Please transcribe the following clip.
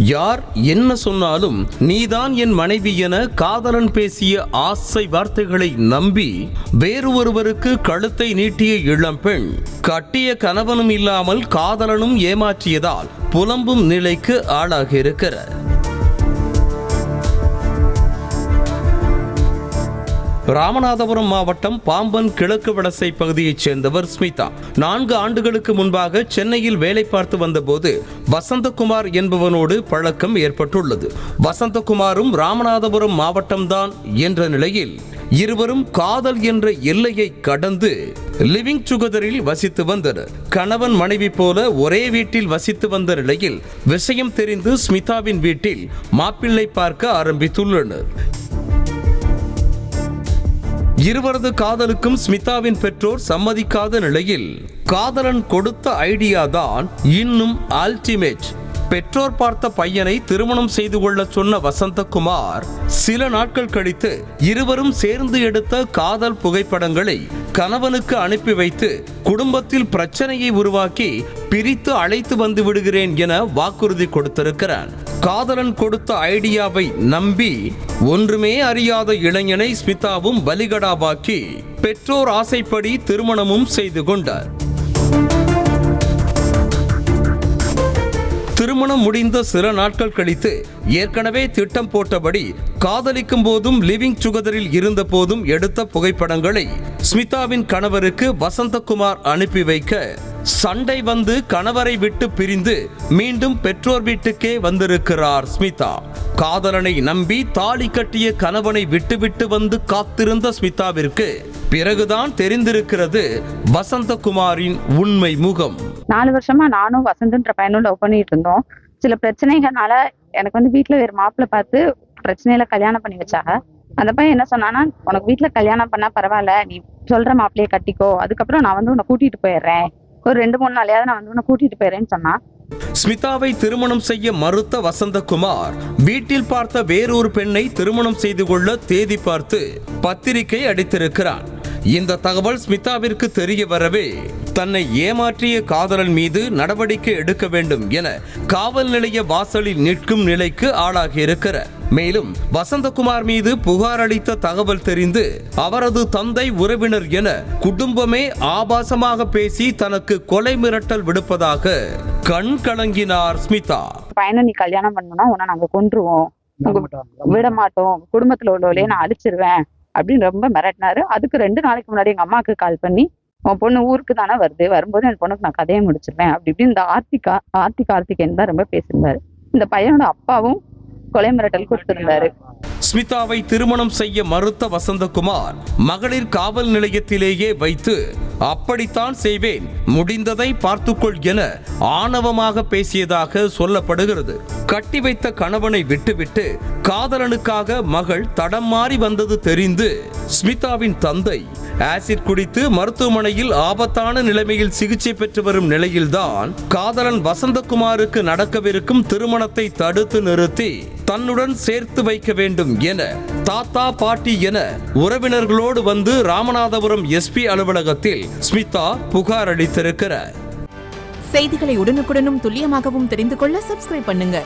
யார் என்ன சொன்னாலும் நீதான் என் மனைவி என காதலன் பேசிய ஆசை வார்த்தைகளை நம்பி வேறு ஒருவருக்கு கழுத்தை நீட்டிய இளம்பெண் கட்டிய கணவனும் இல்லாமல் காதலனும் ஏமாற்றியதால் புலம்பும் நிலைக்கு ஆளாகியிருக்கிறார். ராமநாதபுரம் மாவட்டம் பாம்பன் கிழக்கு வடசை பகுதியைச் சேர்ந்தவர் ஸ்மிதா. 4 ஆண்டுகளுக்கு முன்பாக சென்னையில் வேலை பார்த்து வந்தபோது வசந்தகுமார் என்பவனோடு பழக்கம் ஏற்பட்டுள்ளது. வசந்தகுமாரும் ராமநாதபுரம் மாவட்டம்தான் என்ற நிலையில் இருவரும் காதல் என்ற எல்லையை கடந்து லிவிங் டுகெதரில் வசித்து வந்தனர். கணவன் மனைவி போல ஒரே வீட்டில் வசித்து வந்த நிலையில் விஷயம் தெரிந்து ஸ்மிதாவின் வீட்டில் மாப்பிள்ளை பார்க்க ஆரம்பித்துள்ளனர். இருவரது காதலுக்கும் ஸ்மிதாவின் பெற்றோர் சம்மதிக்காத நிலையில் காதலன் கொடுத்த ஐடியா தான் இன்னும் அல்டிமேட். பெற்றோர் பார்த்த பையனை திருமணம் செய்து கொள்ள சொன்ன வசந்தகுமார் சில நாட்கள் கழித்து இருவரும் சேர்ந்து எடுத்த காதல் புகைப்படங்களை கணவனுக்கு அனுப்பி வைத்து குடும்பத்தில் பிரச்சனையை உருவாக்கி பிரித்து அழைத்து வந்து விடுகிறேன் என வாக்குறுதி கொடுத்திருக்கிறான். காதலன் கொடுத்த ஐடியாவை நம்பி ஒன்றுமே அறியாத இளைஞனை ஸ்மிதாவும் பலிகடாவாக்கி பெற்றோர் ஆசைப்படி திருமணமும் செய்து கொண்டார். திருமணம் முடிந்த சில நாட்கள் கழித்து ஏற்கனவே திட்டம் போட்டபடி காதலிக்கும் போதும் லிவிங் டுகெதரில் இருந்த போதும் எடுத்த புகைப்படங்களை ஸ்மிதாவின் கணவருக்கு வசந்தகுமார் அனுப்பி வைக்க சண்டை வந்து கணவரை விட்டு பிரிந்து மீண்டும் பெற்றோர் வீட்டுக்கே வந்திருக்கிறார் ஸ்மிதா. காதலனை நம்பி தாலி கட்டிய கணவனை விட்டுவிட்டு வந்து காத்திருந்த ஸ்மிதாவிற்கு பிறகுதான் தெரிந்திருக்கிறது வசந்தகுமாரின் உண்மை முகம். 4 வருஷமா நானும் வசந்தன்ற பையனும் லவ் பண்ணிட்டு இருந்தோம். சில பிரச்சனைகள்னால எனக்கு வீட்டுல வேற மாப்பிள்ளை பார்த்து பிரச்சனையில கல்யாணம் பண்ணி வச்சாங்க. அந்த பையன் என்ன சொன்னான்னா, உனக்கு வீட்டுல கல்யாணம் பண்ணா பரவாயில்ல, நீ சொல்ற மாப்பிள்ளைய கட்டிக்கோ, அதுக்கப்புறம் நான் உன்னை கூட்டிட்டு போயிடுறேன், ஒரு 2-3 நாளையாவது நான் உன்னை கூட்டிட்டு போயிடுறேன்னு சொன்னா. ஸ்மிதாவை திருமணம் செய்ய மறுத்த வசந்தகுமார் வீட்டில் பார்த்த வேறொரு பெண்ணை திருமணம் செய்து கொள்ள தேதி பார்த்து பத்திரிகை அடித்திருக்கிறான். இந்த தகவல் ஸ்மிதாவிற்கு தெரிய வரவே தன்னை ஏமாற்றிய காதலன் மீது நடவடிக்கை எடுக்க வேண்டும் என காவல் நிலைய வாசலில் நிற்கும் நிலைக்கு ஆளாகியிருக்கிறார். மேலும் வசந்தகுமார் மீது புகார் அளித்த தகவல் தெரிந்து அவரது தந்தை உறவினர் என குடும்பமே ஆபாசமாக பேசி தனக்கு கொலை மிரட்டல் விடுப்பதாக கண் கலங்கினார் ஸ்மிதா. பையனை நீ கல்யாணம் பண்ணணும்னா உன்னை நாங்க கொன்றுவோம், விட மாட்டோம், குடும்பத்துல உள்ளவளையே நான் அழிச்சிருவேன் அப்படின்னு ரொம்ப மிரட்டினாரு. அதுக்கு 2 நாளைக்கு முன்னாடி எங்க அம்மாவுக்கு கால் பண்ணி, உன் பொண்ணு ஊருக்கு தானே வருது, வரும்போது என் பொண்ணுக்கு நான் கதையை முடிச்சிருவேன் அப்படி இப்படி இந்த ஆர்த்திகேயன் தான் ரொம்ப பேசியிருந்தாரு. இந்த பையனோட அப்பாவும் கொலை மிரட்டல் கொடுத்திருந்தாரு. ஸ்மிதாவை திருமணம் செய்ய மறுத்த வசந்தகுமார் மகளிர் காவல் நிலையத்திலேயே வைத்து அப்படித்தான் செய்வேன், முடிந்ததை பார்த்துக்கொள் என ஆணவமாக பேசியதாக சொல்லப்படுகிறது. கட்டி வைத்த கணவனை விட்டுவிட்டு காதலனுக்காக மகள் தடம் மாறி வந்தது தெரிந்து ஸ்மிதாவின் தந்தை ஆசிட் குடித்து மருத்துவமனையில் ஆபத்தான நிலைமையில் சிகிச்சை பெற்று வரும் நிலையில்தான் காதலன் வசந்தகுமாருக்கு நடக்கவிருக்கும் திருமணத்தை தடுத்து நிறுத்தி தன்னுடன் சேர்த்து வைக்க வேண்டும் என தாத்தா பாட்டி என உறவினர்களோடு வந்து ராமநாதபுரம் எஸ்பி அலுவலகத்தில் ஸ்மிதா புகார் அளித்திருக்கிறார். செய்திகளை உடனுக்குடனும் துல்லியமாகவும் தெரிந்து கொள்ள சப்ஸ்கிரைப் பண்ணுங்க.